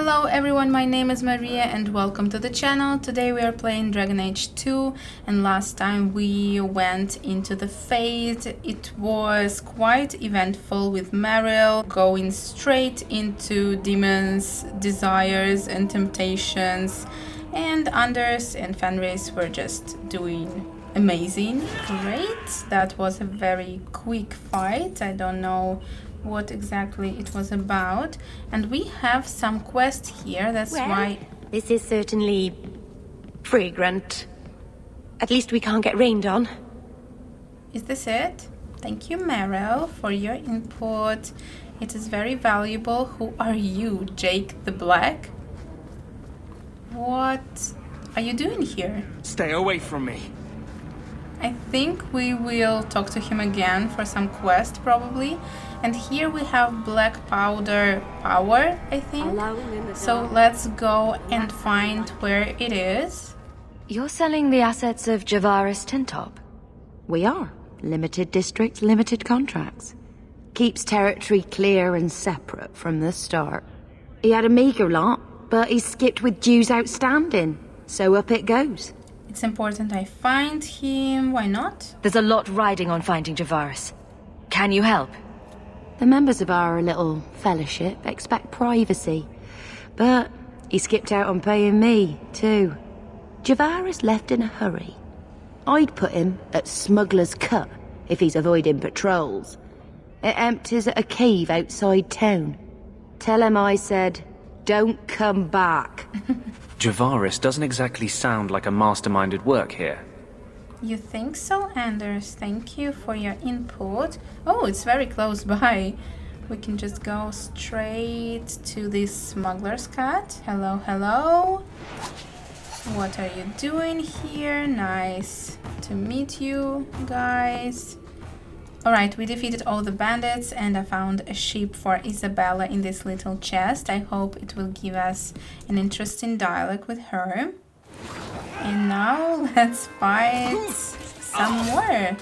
Hello everyone, my name is Maria and welcome to the channel. Today we are playing Dragon Age 2 and last time we went into the Fade. It was quite eventful with Meryl going straight into demons, desires and temptations, and Anders and Fenris were just doing amazing. Great, that was a very quick fight. I don't know what exactly it was about, and we have some quest here. That's why this is certainly fragrant. At least we can't get rained on. Is this it? Thank you, Meryl, for your input. It is very valuable. Who are you, Jake the Black? What are you doing here? Stay away from me. I think we will talk to him again for some quest, probably. And here we have black powder power, I think. So let's go and find where it is. You're selling the assets of Javaris Tintop? We are. Limited districts, limited contracts. Keeps territory clear and separate from the start. He had a meager lot, but he skipped with dues outstanding. So up it goes. It's important I find him. Why not? There's a lot riding on finding Javaris. Can you help? The members of our little fellowship expect privacy, but he skipped out on paying me, too. Javaris left in a hurry. I'd put him at Smuggler's Cut if he's avoiding patrols. It empties at a cave outside town. Tell him I said, don't come back. Javaris doesn't exactly sound like a mastermind at work here. You think so, Anders? Thank you for your input. Oh, it's very close by. We can just go straight to this smuggler's cut. Hello, hello. What are you doing here? Nice to meet you guys. Alright, we defeated all the bandits and I found a ship for Isabella in this little chest. I hope it will give us an interesting dialogue with her. And now let's fight some more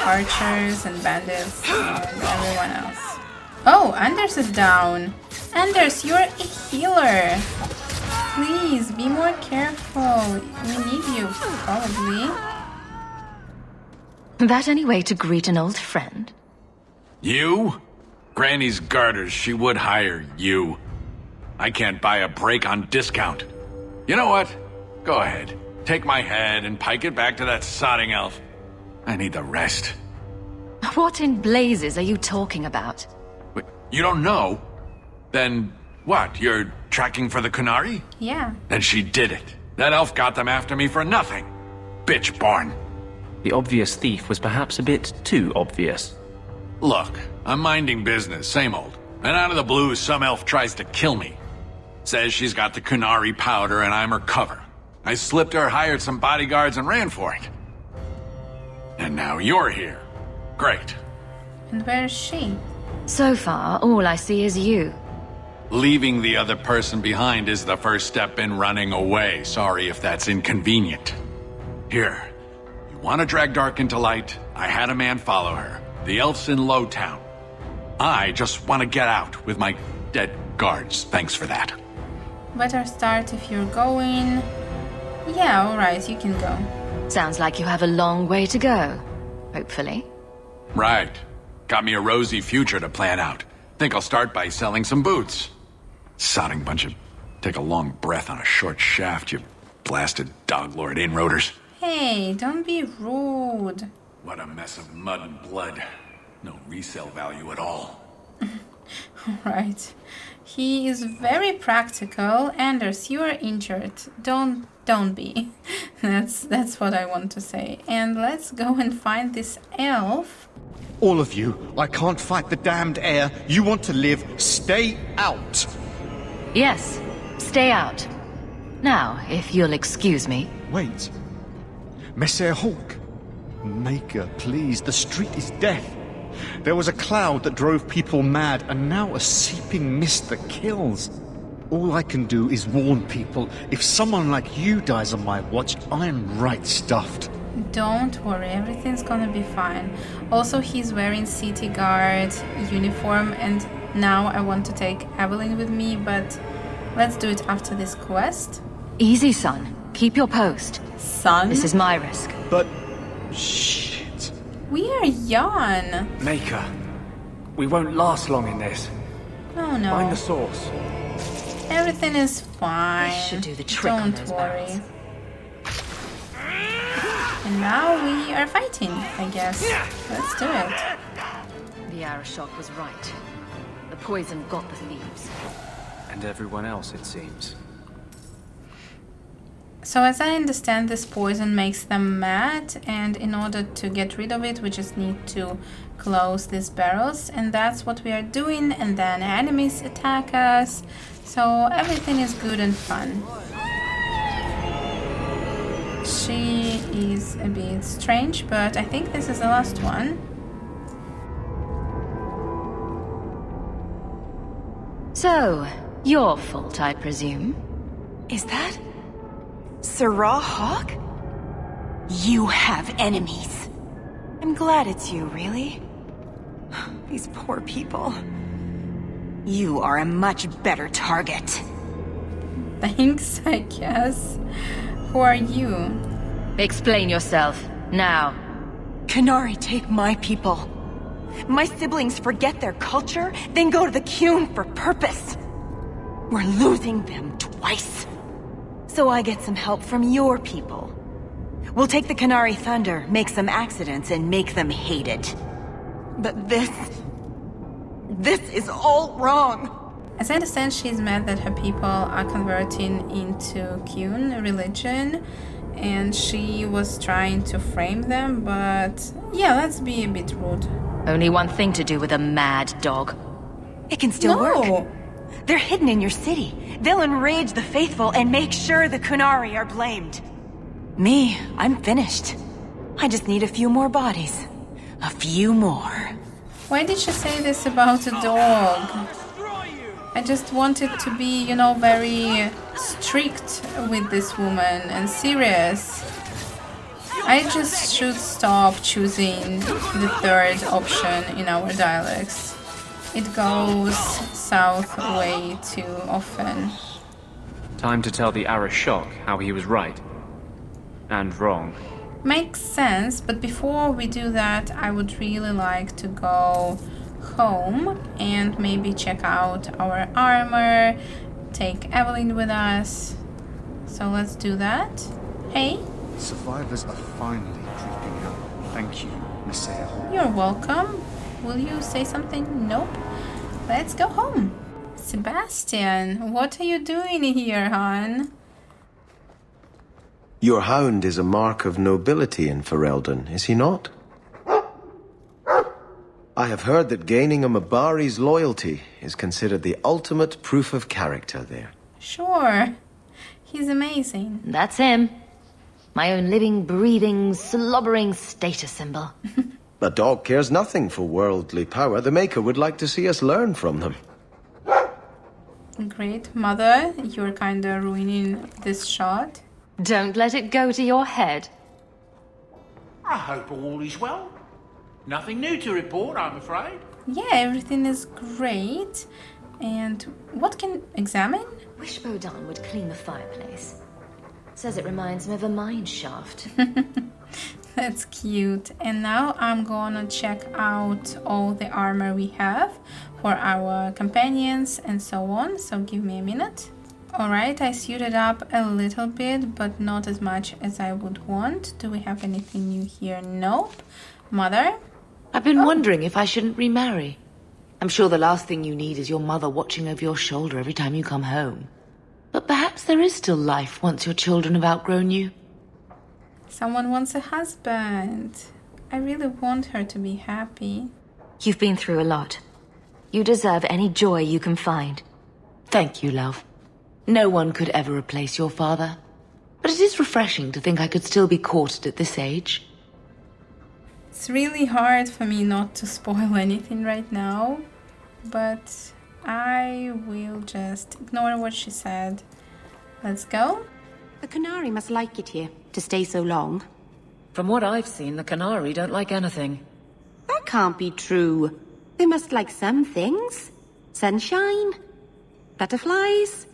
archers and bandits and everyone else. Oh, Anders is down. Anders, you're a healer. Please be more careful. We need you, probably. That any way to greet an old friend? You? Granny's garters, she would hire you. I can't buy a break on discount. You know what? Go ahead. Take my head and pike it back to that sodding elf. I need the rest. What in blazes are you talking about? Wait, you don't know? Then what? You're tracking for the Kunari? Yeah. Then she did it. That elf got them after me for nothing. Bitch born. The obvious thief was perhaps a bit too obvious. Look, I'm minding business, same old. And out of the blue, some elf tries to kill me. Says she's got the Kunari powder and I'm her cover. I slipped her, hired some bodyguards, and ran for it. And now you're here. Great. And where is she? So far, all I see is you. Leaving the other person behind is the first step in running away. Sorry if that's inconvenient. Here, you want to drag Dark into light? I had a man follow her. The elf's in Lowtown. I just want to get out with my dead guards. Thanks for that. Better start if you're going. Yeah, alright, you can go. Sounds like you have a long way to go. Hopefully. Right. Got me a rosy future to plan out. Think I'll start by selling some boots. Sodding bunch of... Take a long breath on a short shaft, you blasted doglord inroaders. Hey, don't be rude. What a mess of mud and blood. No resale value at all. Right. He is very practical. Anders, you are injured. Don't be. That's what I want to say. And let's go and find this elf. All of you, I can't fight the damned air. You want to live, stay out. Yes, stay out. Now, if you'll excuse me. Wait. Messer Hawke. Maker, please, the street is death. There was a cloud that drove people mad, and now a seeping mist that kills. All I can do is warn people. If someone like you dies on my watch, I'm right stuffed. Don't worry, everything's gonna be fine. Also, he's wearing city guard uniform, and now I want to take Aveline with me, but Let's do it after this quest. Easy, son. Keep your post. Son? This is my risk. But... shit. We are young. Maker, we won't last long in this. Oh no. Find the source. Everything is fine. This should do the trick on Don't those worry. barrels. And now we are fighting, I guess. Let's do it. The Arishok was right. The poison got the thieves. And everyone else, it seems. So as I understand, this poison makes them mad, and in order to get rid of it, we just need to close these barrels, and that's what we are doing, and then enemies attack us, so everything is good and fun. She is a bit strange, but I think this is the last one. So, your fault, I presume? Is that... Sarah Hawke? You have enemies. I'm glad it's you, really. These poor people. You are a much better target. Thanks, I guess. Who are you? Explain yourself, now. Qunari take my people. My siblings forget their culture, then go to the Qun for purpose. We're losing them twice. So I get some help from your people. We'll take the Qunari Thunder, make some accidents, and make them hate it. But this is all wrong. As I understand, she's mad that her people are converting into Qun religion, and she was trying to frame them, but yeah, let's be a bit rude. Only one thing to do with a mad dog. It can still No. work. They're hidden in your city. They'll enrage the faithful and make sure the Qunari are blamed. Me, I'm finished. I just need a few more bodies. A few more. Why did she say this about a dog? I just wanted to be, you know, very strict with this woman and serious. I just should stop choosing the third option in our dialects. It goes south way too often. Time to tell the Arishok how he was right. And wrong. Makes sense, but before we do that, I would really like to go home and maybe check out our armor, take Aveline with us. So let's do that. Hey, Survivors are finally creeping out. Thank you, Messiah Hawke. you're welcome. Will you say something? Nope. Let's go home. Sebastian, what are you doing here, hon? Your hound is a mark of nobility in Ferelden, is he not? I have heard that gaining a Mabari's loyalty is considered the ultimate proof of character there. Sure. He's amazing. That's him. My own living, breathing, slobbering status symbol. A dog cares nothing for worldly power. The Maker would like to see us learn from them. Great. Mother, you're kinda ruining this shot. Don't let it go to your head. I hope all is well. Nothing new to report, I'm afraid. Yeah, everything is great. And what can examine? Wish Bodon would clean the fireplace. Says it reminds him of a mine shaft. That's cute. And now I'm gonna check out all the armor we have for our companions and so on. So give me a minute. Alright, I suited up a little bit, but not as much as I would want. Do we have anything new here? Nope. Mother? I've been wondering if I shouldn't remarry. I'm sure the last thing you need is your mother watching over your shoulder every time you come home. But perhaps there is still life once your children have outgrown you. Someone wants a husband. I really want her to be happy. You've been through a lot. You deserve any joy you can find. Thank you, love. No one could ever replace your father. But it is refreshing to think I could still be courted at this age. It's really hard for me not to spoil anything right now, but I will just ignore what she said. Let's go. The Qunari must like it here, to stay so long. From what I've seen, the Qunari don't like anything. That can't be true. They must like some things. Sunshine, butterflies,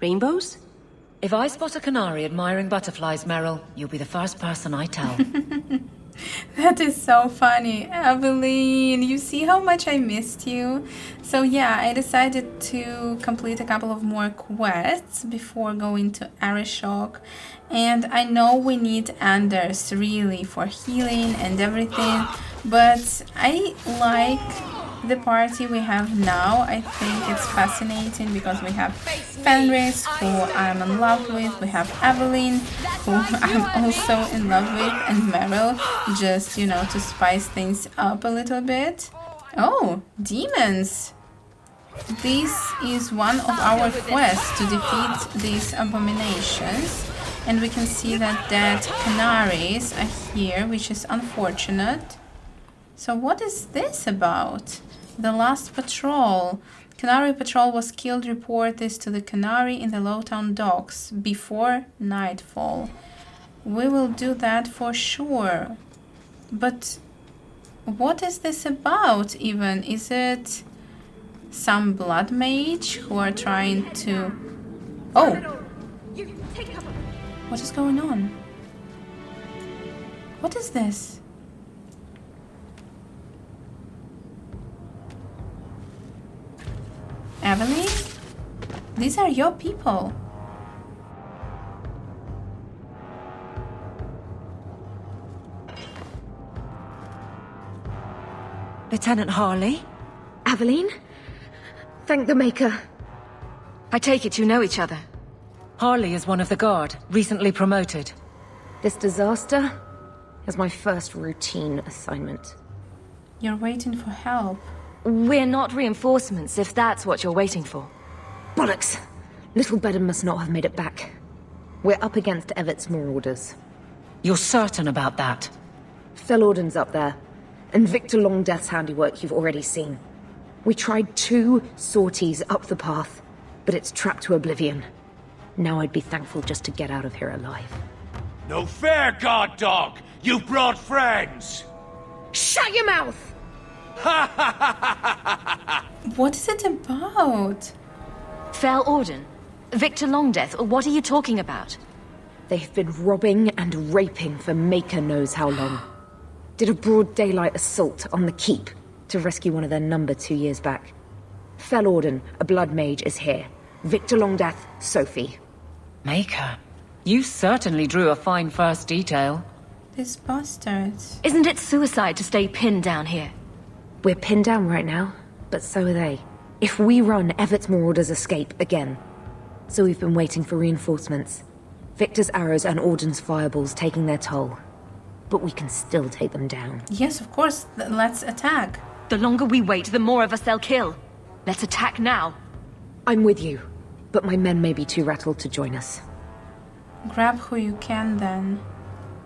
Rainbows? If I spot a canary admiring butterflies, Meryl, you'll be the first person I tell. That is so funny. Aveline, you see how much I missed you? So yeah, I decided to complete a couple of more quests before going to Arishok. And I know we need Anders really for healing and everything, but I like the party we have now. I think it's fascinating because we have Fenris, who I'm in love with, we have Aveline, who I'm also in love with, and Meryl, just, you know, to spice things up a little bit. Oh, demons! This is one of our quests to defeat these abominations. And we can see that dead canaries are here, which is unfortunate. So what is this about? The last patrol. Canary patrol was killed. Report this to the canary in the Lowtown docks before nightfall. We will do that for sure. But what is this about even? Is it some blood mage who are trying to... Oh! What is going on? What is this? Aveline? These are your people. Lieutenant Harley? Aveline? Thank the Maker. I take it you know each other. Harley is one of the Guard, recently promoted. This disaster is my first routine assignment. You're waiting for help. We're not reinforcements, if that's what you're waiting for. Bollocks! Little Bedham must not have made it back. We're up against Evert's marauders. You're certain about that? Fellorden's up there, and Victor Longdeath's handiwork you've already seen. We tried 2 sorties up the path, but it's trapped to oblivion. Now I'd be thankful just to get out of here alive. No fair, guard dog! You've brought friends! Shut your mouth! What is it about? Fellorden? Victor Longdeath, what are you talking about? They've been robbing and raping for Maker knows how long. Did a broad daylight assault on the keep to rescue one of their number 2 years back. Fellorden, a blood mage, is here. Victor Longdeath, Sophie. Maker, you certainly drew a fine first detail. These bastards. Isn't it suicide to stay pinned down here? We're pinned down right now, but so are they. If we run, Evert's marauders escape again. So we've been waiting for reinforcements. Victor's arrows and Auden's fireballs taking their toll. But we can still take them down. Yes, of course. Let's attack. The longer we wait, the more of us they'll kill. Let's attack now. I'm with you, but my men may be too rattled to join us. Grab who you can then.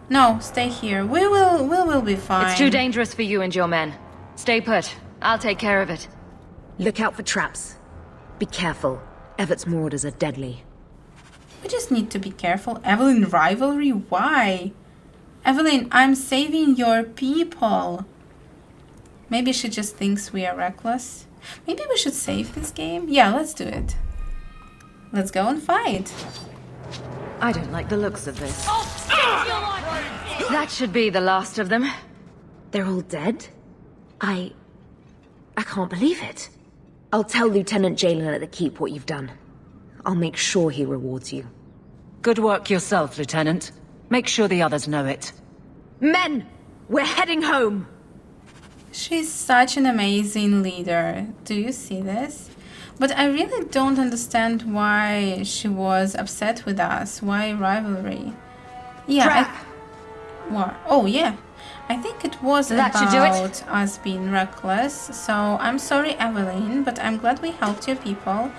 No, stay here. We will be fine. It's too dangerous for you and your men. Stay put. I'll take care of it. Look out for traps. Be careful. Evert's marauders are deadly. We just need to be careful. Aveline rivalry? Why? Aveline, I'm saving your people. Maybe she just thinks we are reckless. Maybe we should save this game? Yeah, let's do it. Let's go and fight. I don't like the looks of this. That should be the last of them. They're all dead? I can't believe it. I'll tell Lieutenant Jalen at the keep what you've done. I'll make sure he rewards you. Good work yourself, Lieutenant. Make sure the others know it. Men! We're heading home! She's such an amazing leader. Do you see this? But I really don't understand why she was upset with us. Why rivalry? Yeah. What? Oh, yeah. I think it was about us being reckless. So I'm sorry, Aveline, but I'm glad we helped your people.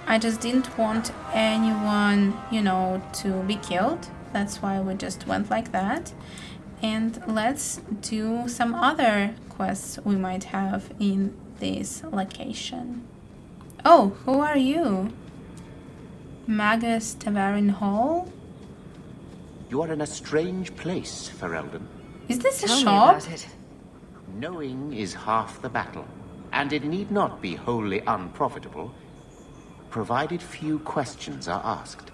I just didn't want anyone, you know, to be killed. That's why we just went like that. And let's do some other quests we might have in this location. Oh, who are you? Magus Tavern Hall? You are in a strange place, Ferelden. Is this a Tell me shop? about it. Knowing is half the battle, and it need not be wholly unprofitable. provided few questions are asked.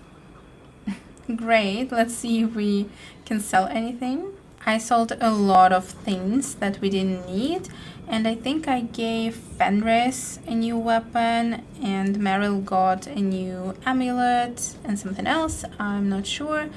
Great, let's see if we can sell anything. I sold a lot of things that we didn't need, and I think I gave Fenris a new weapon, and Meryl got a new amulet and something else, I'm not sure.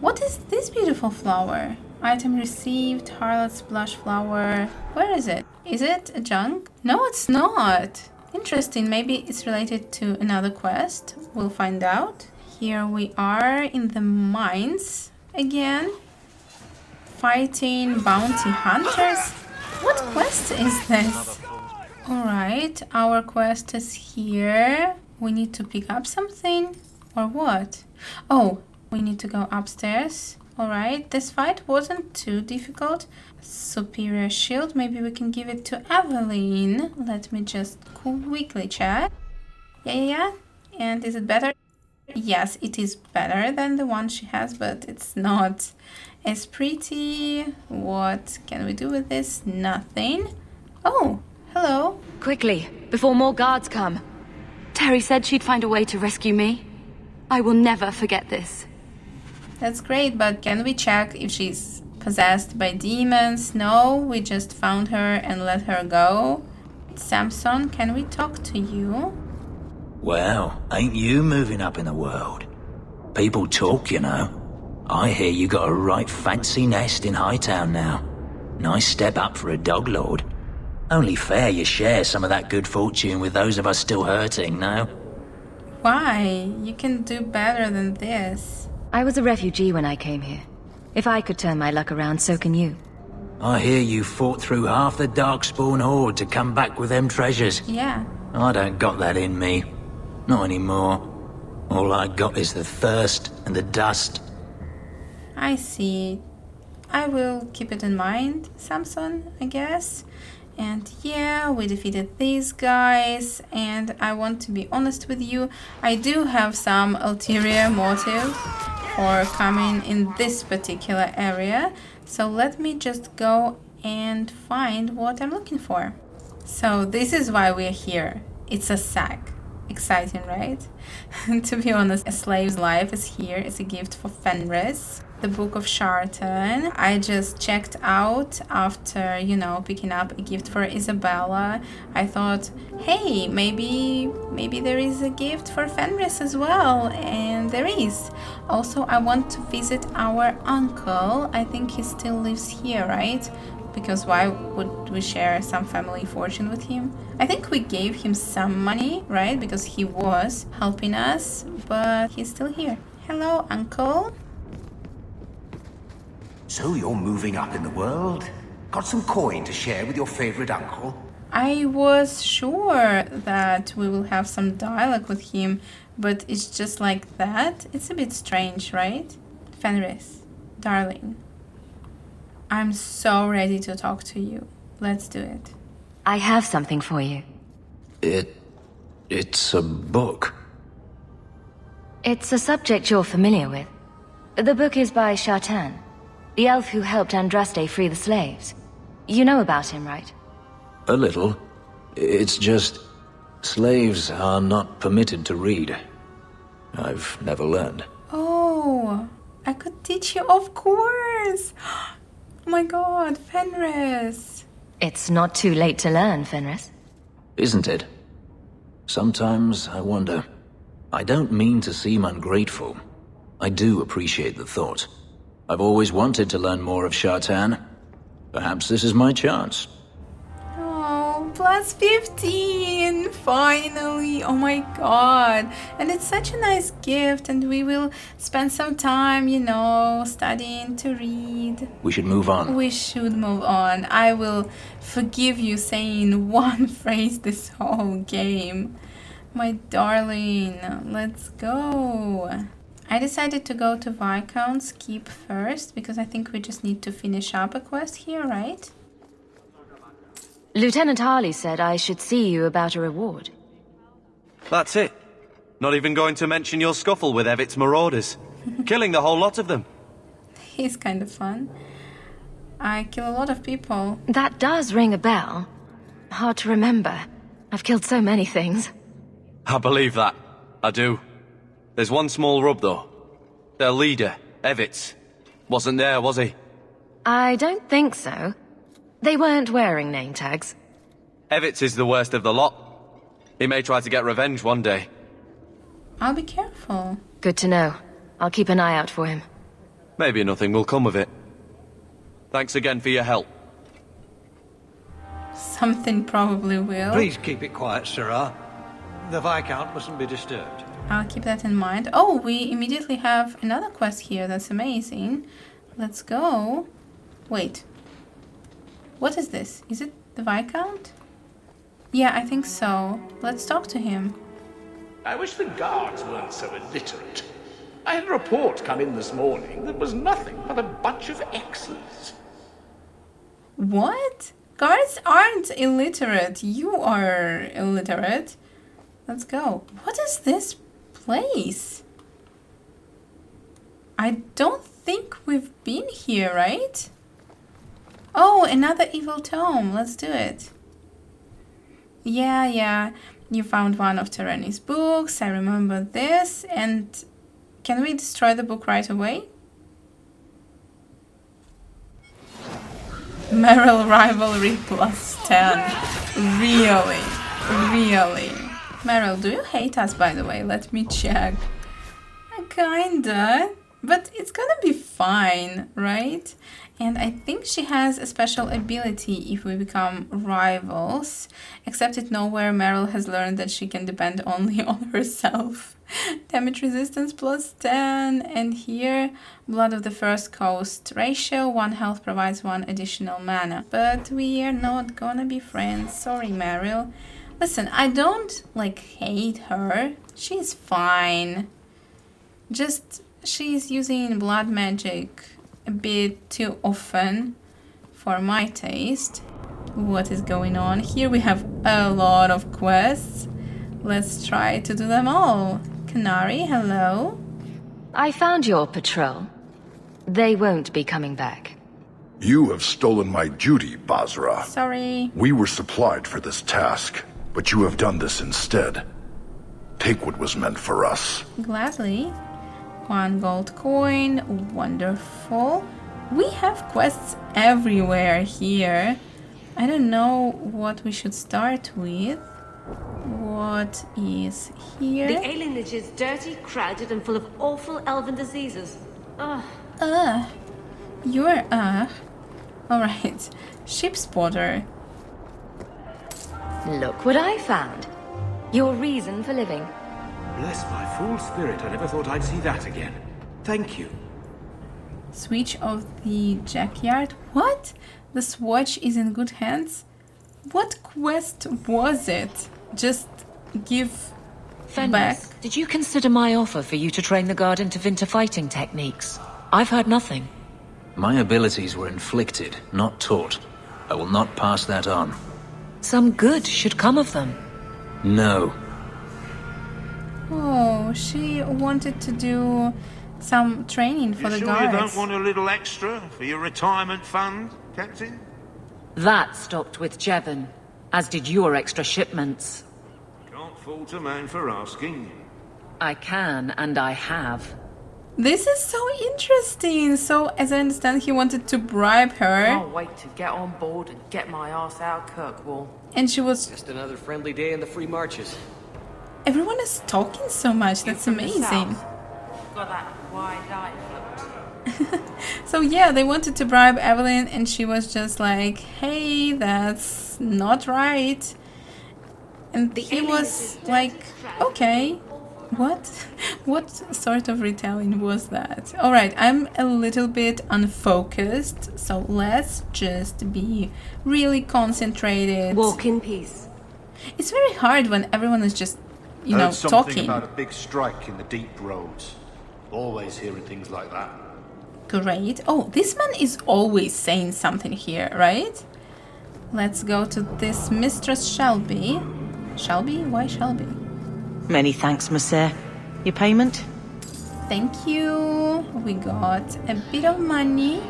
What is this beautiful flower? Item received, Harlot's blush flower. Where is it? Is it a junk? No, it's not. Interesting, maybe it's related to another quest. We'll find out. Here we are in the mines again. Fighting bounty hunters. What quest is this? Alright, our quest is here. We need to pick up something? Or what? Oh, we need to go upstairs. Alright, this fight wasn't too difficult. Superior shield, maybe we can give it to Aveline. Let me just quickly check. Yeah. And is it better? Yes, it is better than the one she has, but it's not as pretty. What can we do with this? Nothing. Oh, hello. Quickly, before more guards come. Terry said she'd find a way to rescue me. I will never forget this. That's great, but can we check if she's possessed by demons? No, we just found her and let her go. Samson, can we talk to you? Well, ain't you moving up in the world? People talk, you know. I hear you got a right fancy nest in Hightown now. Nice step up for a dog lord. Only fair you share some of that good fortune with those of us still hurting, no? Why? You can do better than this. I was a refugee when I came here. If I could turn my luck around, so can you. I hear you fought through half the Darkspawn horde to come back with them treasures. Yeah. I don't got that in me. Not anymore. All I got is the thirst and the dust. I see. I will keep it in mind, Samson, I guess. And yeah, we defeated these guys, and I want to be honest with you, I do have some ulterior motive for coming in this particular area. So let me just go and find what I'm looking for. So this is why we're here. It's a sack. Exciting, right? To be honest, a slave's life is here. It's a gift for Fenris. The Book of Shartan. I just checked out after, picking up a gift for Isabella. I thought, hey, maybe there is a gift for Fenris as well. And there is. Also, I want to visit our uncle. I think he still lives here, right? Because why would we share some family fortune with him? I think we gave him some money, right? Because he was helping us, but he's still here. Hello, uncle. So you're moving up in the world? Got some coin to share with your favorite uncle? I was sure that we will have some dialogue with him, but it's just like that. It's a bit strange, right? Fenris, darling. I'm so ready to talk to you. Let's do it. I have something for you. It's a book. It's a subject you're familiar with. The book is by Shartan, the elf who helped Andraste free the slaves. You know about him, right? A little. It's just... slaves are not permitted to read. I've never learned. Oh, I could teach you, of course! Oh my god, Fenris! It's not too late to learn, Fenris. Isn't it? Sometimes I wonder. I don't mean to seem ungrateful. I do appreciate the thought. I've always wanted to learn more of Shartan. Perhaps this is my chance. Oh, plus 15! Finally! Oh my god! And it's such a nice gift, and we will spend some time, studying to read. We should move on. We should move on. I will forgive you saying one phrase this whole game. My darling, let's go. I decided to go to Viscount's Keep first, because I think we just need to finish up a quest here, right? Lieutenant Harley said I should see you about a reward. That's it. Not even going to mention your scuffle with Evit's marauders. Killing the whole lot of them. He's kind of fun. I kill a lot of people. That does ring a bell. Hard to remember. I've killed so many things. I believe that. I do. There's one small rub, though. Their leader, Evitz, wasn't there, was he? I don't think so. They weren't wearing name tags. Evitz is the worst of the lot. He may try to get revenge one day. I'll be careful. Good to know. I'll keep an eye out for him. Maybe nothing will come of it. Thanks again for your help. Something probably will. Please keep it quiet, Sirrah. The Viscount mustn't be disturbed. I'll keep that in mind. Oh, we immediately have another quest here. That's amazing. Let's go. Wait. What is this? Is it the Viscount? Yeah, I think so. Let's talk to him. I wish the guards weren't so illiterate. I had a report come in this morning that was nothing but a bunch of X's. What? Guards aren't illiterate. You are illiterate. Let's go. What is this place? I don't think we've been here, right? Oh, another evil tome. Let's do it. Yeah. You found one of Tereni's books. I remember this. And can we destroy the book right away? Meryl rivalry +10. Really? Meryl, do you hate us, by the way? Let me check. Kinda. But it's gonna be fine, right? And I think she has a special ability if we become rivals. Except it nowhere, Meryl has learned that she can depend only on herself. Damage resistance +10. And here, Blood of the First Coast ratio. 1 health provides 1 additional mana. But we are not gonna be friends. Sorry, Meryl. Listen, I don't, hate her. She's fine. Just, she's using blood magic a bit too often for my taste. What is going on? Here we have a lot of quests. Let's try to do them all. Canary, hello. I found your patrol. They won't be coming back. You have stolen my duty, Basra. Sorry. We were supplied for this task, but you have done this instead. Take what was meant for us. Gladly. 1 gold coin. Wonderful. We have quests everywhere here. I don't know what we should start with. What is here? The alienage is dirty, crowded, and full of awful elven diseases. Ugh. You're Alright. Ship spotter. Look what I found. Your reason for living. Bless my fool spirit, I never thought I'd see that again. Thank you. Switch of the Jackyard. What? The swatch is in good hands? What quest was it? Just give back. Did you consider my offer for you to train the guard into Vinter fighting techniques? I've heard nothing. My abilities were inflicted, not taught. I will not pass that on. Some good should come of them. No. Oh, she wanted to do some training for the sure guards. You don't want a little extra for your retirement fund, Captain? That stopped with Jevon, as did your extra shipments. Can't fault a man for asking. I can, and I have. This is so interesting. So, as I understand, he wanted to bribe her. Can't wait to get on board and get my ass out Kirkwall. And she was... Just another friendly day in the free marches. Everyone is talking so much. That's amazing. Got that wide-eyed float. So yeah, they wanted to bribe Aveline and she was just like, hey, that's not right. And he was like, okay, what? What sort of retelling was that? Alright, I'm a little bit unfocused, so let's just be really concentrated. Walk in peace. It's very hard when everyone is just, you know, something talking. about a big strike in the deep roads. Always hearing things like that. Great. Oh, this man is always saying something here, right? Let's go to this Mistress Shelby. Shelby? Why Shelby? Many thanks, Monsieur. Your payment? Thank you. We got a bit of money.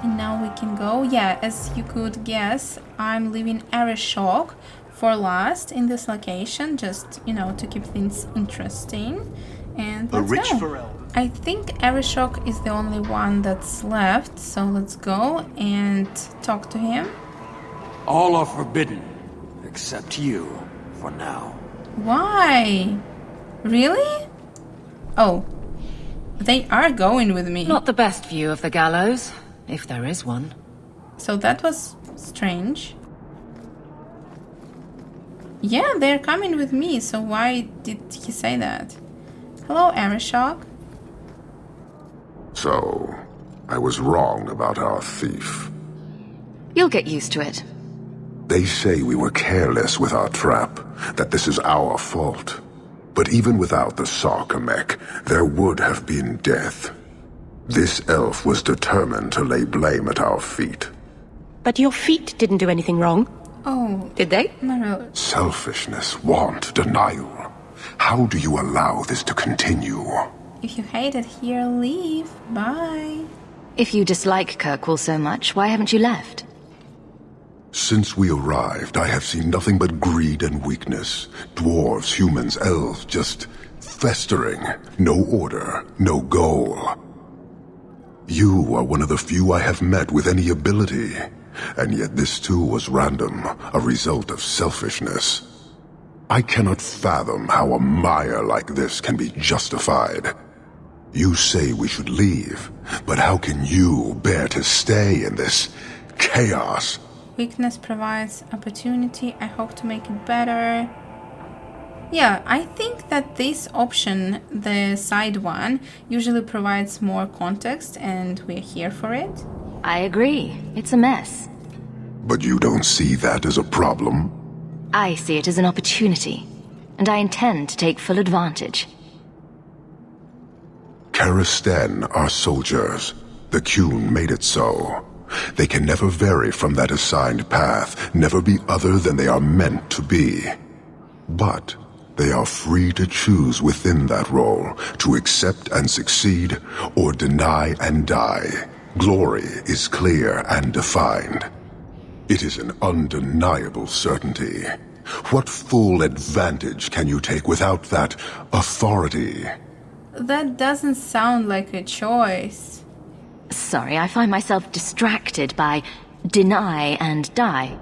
And now we can go. Yeah, as you could guess, I'm leaving Arishok for last in this location, just, you know, to keep things interesting. And let's go. I think Arishok is the only one that's left, so let's go and talk to him. All are forbidden, except you, for now. Why? Really? Oh, they are going with me. Not the best view of the gallows, if there is one. So that was strange. Yeah, they're coming with me, so why did he say that? Hello, Arishok. So, I was wrong about our thief. You'll get used to it. They say we were careless with our trap, that this is our fault. But even without the Sarkamek, there would have been death. This elf was determined to lay blame at our feet. But your feet didn't do anything wrong. Oh. Did they? No. Selfishness, want, denial. How do you allow this to continue? If you hate it here, leave. Bye. If you dislike Kirkwall so much, why haven't you left? Since we arrived, I have seen nothing but greed and weakness. Dwarves, humans, elves, just festering. No order, no goal. You are one of the few I have met with any ability. And yet this too was random, a result of selfishness. I cannot fathom how a mire like this can be justified. You say we should leave, but how can you bear to stay in this chaos? Weakness provides opportunity. I hope to make it better. Yeah, I think that this option, the side one, usually provides more context, and we're here for it. I agree. It's a mess. But you don't see that as a problem? I see it as an opportunity, and I intend to take full advantage. Karisten are soldiers. The Qun made it so. They can never vary from that assigned path, never be other than they are meant to be. But they are free to choose within that role, to accept and succeed, or deny and die. Glory is clear and defined. It is an undeniable certainty. What full advantage can you take without that authority? That doesn't sound like a choice. Sorry, I find myself distracted by deny and die.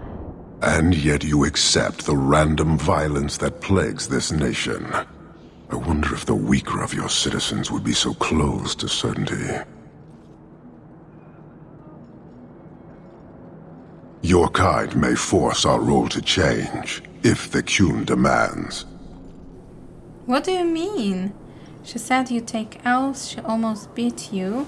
And yet you accept the random violence that plagues this nation. I wonder if the weaker of your citizens would be so close to certainty. Your kind may force our role to change, if the Qun demands. What do you mean? She said you take elves, she almost beat you.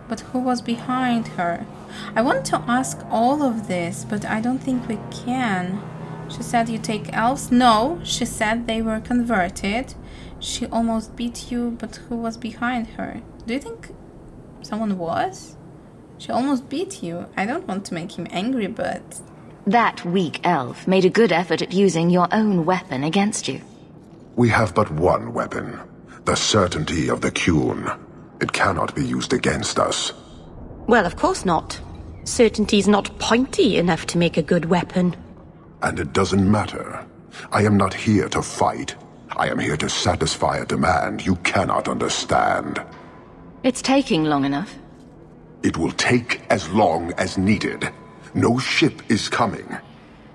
But who was behind her? I want to ask all of this, but I don't think we can. She said you take elves? No, she said they were converted. She almost beat you, but who was behind her? Do you think someone was? She almost beat you. I don't want to make him angry, but... That weak elf made a good effort at using your own weapon against you. We have but one weapon. The certainty of the Qun. It cannot be used against us. Well, of course not. Certainty's not pointy enough to make a good weapon. And it doesn't matter. I am not here to fight. I am here to satisfy a demand you cannot understand. It's taking long enough. It will take as long as needed. No ship is coming.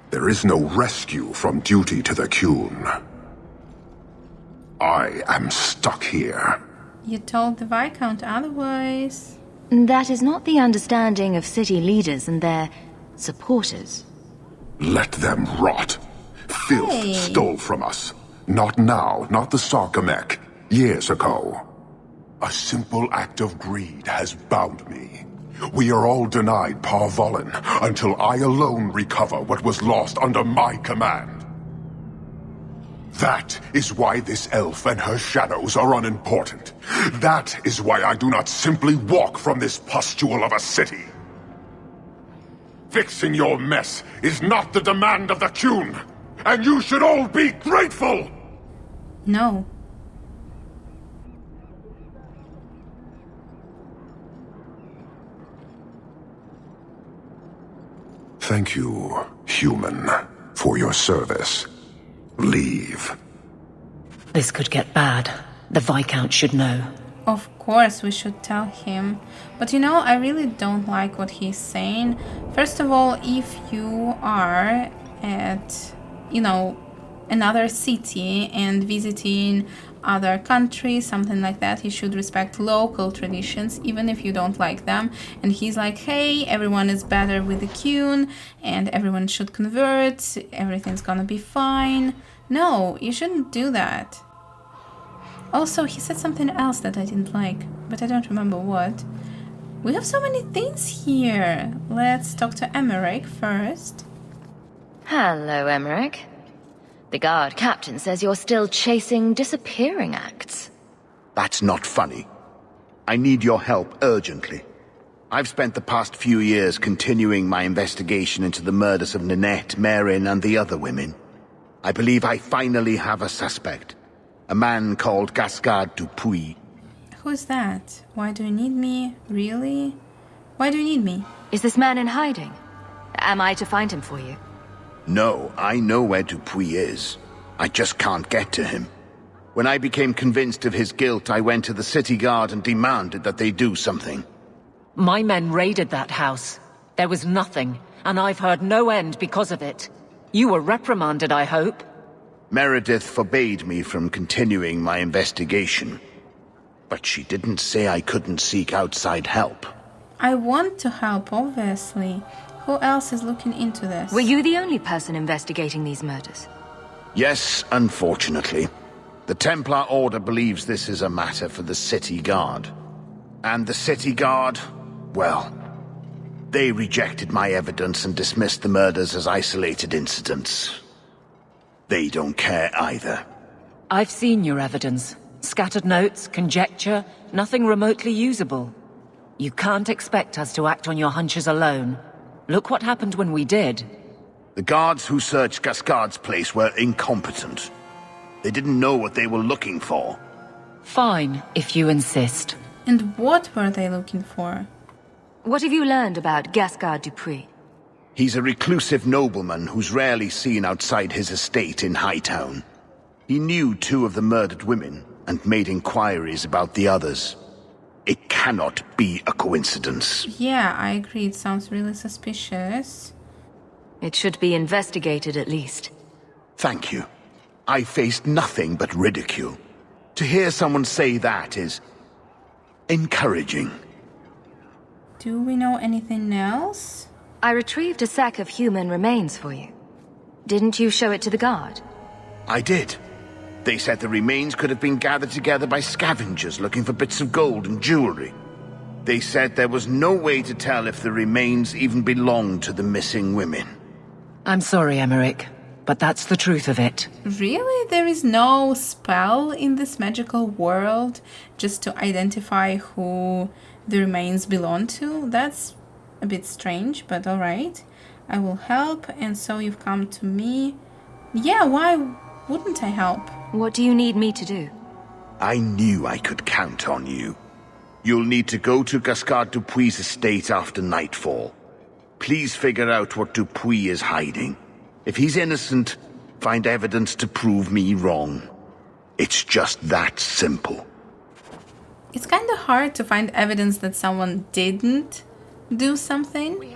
There is no rescue from duty to the Qun. I am stuck here. You told the Viscount otherwise. That is not the understanding of city leaders and their supporters. Let them rot. Filth stole from us. Not now, not the Sarkamek. Years ago. A simple act of greed has bound me. We are all denied Parvolin until I alone recover what was lost under my command. That is why this elf and her shadows are unimportant. That is why I do not simply walk from this pustule of a city. Fixing your mess is not the demand of the Qun, and you should all be grateful! No. Thank you, human, for your service. Leave. This could get bad. The Viscount should know. Of course, we should tell him. But you know, I really don't like what he's saying. First of all, if you are at, you know, another city and visiting other countries, something like that, you should respect local traditions, even if you don't like them. And he's like, hey, everyone is better with the Qun, and everyone should convert, everything's gonna be fine. No, you shouldn't do that. Also, he said something else that I didn't like, but I don't remember what. We have so many things here. Let's talk to Emeric first. Hello, Emeric. The guard captain says you're still chasing disappearing acts. That's not funny. I need your help urgently. I've spent the past few years continuing my investigation into the murders of Ninette, Marian, and the other women. I believe I finally have a suspect. A man called Gascard Dupuis. Who's that? Why do you need me? Really? Why do you need me? Is this man in hiding? Am I to find him for you? No, I know where Dupuis is. I just can't get to him. When I became convinced of his guilt, I went to the city guard and demanded that they do something. My men raided that house. There was nothing, and I've heard no end because of it. You were reprimanded, I hope? Meredith forbade me from continuing my investigation. But she didn't say I couldn't seek outside help. I want to help, obviously. Who else is looking into this? Were you the only person investigating these murders? Yes, unfortunately. The Templar Order believes this is a matter for the City Guard. And the City Guard, well, they rejected my evidence and dismissed the murders as isolated incidents. They don't care either. I've seen your evidence. Scattered notes, conjecture, nothing remotely usable. You can't expect us to act on your hunches alone. Look what happened when we did. The guards who searched Gascard's place were incompetent. They didn't know what they were looking for. Fine, if you insist. And what were they looking for? What have you learned about Gascard Dupuis? He's a reclusive nobleman who's rarely seen outside his estate in Hightown. He knew 2 of the murdered women and made inquiries about the others. It cannot be a coincidence. Yeah, I agree. It sounds really suspicious. It should be investigated at least. Thank you. I faced nothing but ridicule. To hear someone say that is encouraging. Do we know anything else? I retrieved a sack of human remains for you. Didn't you show it to the guard? I did. They said the remains could have been gathered together by scavengers looking for bits of gold and jewelry. They said there was no way to tell if the remains even belonged to the missing women. I'm sorry, Emeric, but that's the truth of it. Really? There is no spell in this magical world just to identify who the remains belong to? That's a bit strange, but alright. I will help, and so you've come to me. Yeah, why wouldn't I help? What do you need me to do? I knew I could count on you. You'll need to go to Gascard Dupuis' estate after nightfall. Please figure out what Dupuis is hiding. If he's innocent, find evidence to prove me wrong. It's just that simple. It's kind of hard to find evidence that someone didn't do something.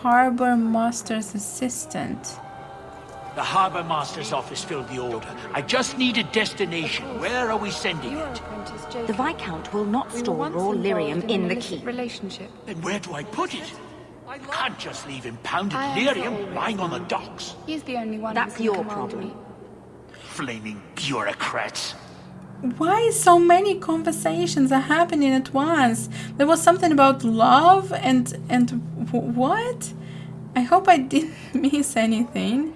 Harbor Master's assistant. The Harbour Master's office filled the order. I just need a destination. Where are we sending it? The Viscount will not store raw lyrium in the keep. Then where do I put it? I can't just leave impounded lyrium lying on the docks. He's the only one. That's your problem. Flaming bureaucrats. Why so many conversations are happening at once? There was something about love and what? I hope I didn't miss anything.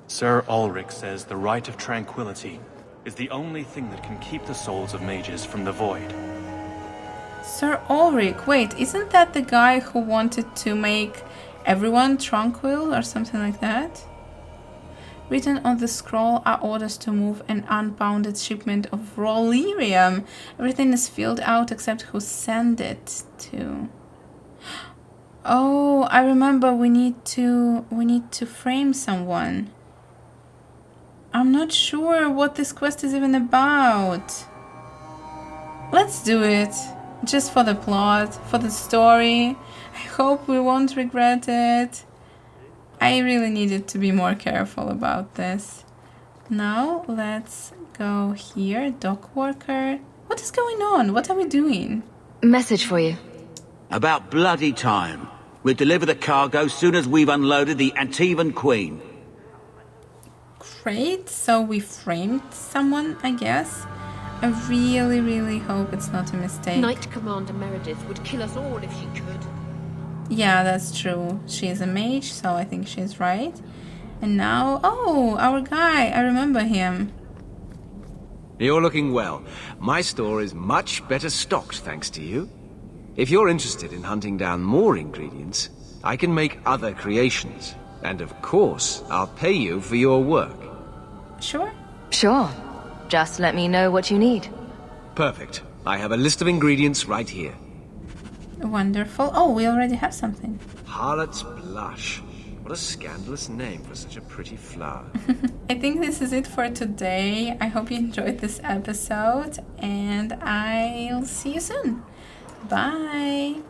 Sir Ulrich says the right of tranquility is the only thing that can keep the souls of mages from the void. Sir Ulrich, wait, isn't that the guy who wanted to make everyone tranquil or something like that? Written on the scroll are orders to move an unbounded shipment of raw lyrium. Everything is filled out except who sent it to. Oh, I remember we need to frame someone. I'm not sure what this quest is even about. Let's do it. Just for the plot, for the story. I hope we won't regret it. I really needed to be more careful about this. Now, let's go here. Dock worker. What is going on? What are we doing? Message for you. About bloody time. We'll deliver the cargo soon as we've unloaded the Antivan Queen. Great, so we framed someone, I guess. I really, really hope it's not a mistake. Knight Commander Meredith would kill us all if she could. Yeah, that's true. She is a mage, so I think she's right. And now, oh, our guy, I remember him. You're looking well. My store is much better stocked thanks to you. If you're interested in hunting down more ingredients, I can make other creations. And of course, I'll pay you for your work. Sure? Sure. Just let me know what you need. Perfect. I have a list of ingredients right here. Wonderful. Oh, we already have something. Harlot's Blush. What a scandalous name for such a pretty flower. I think this is it for today. I hope you enjoyed this episode, and I'll see you soon. Bye!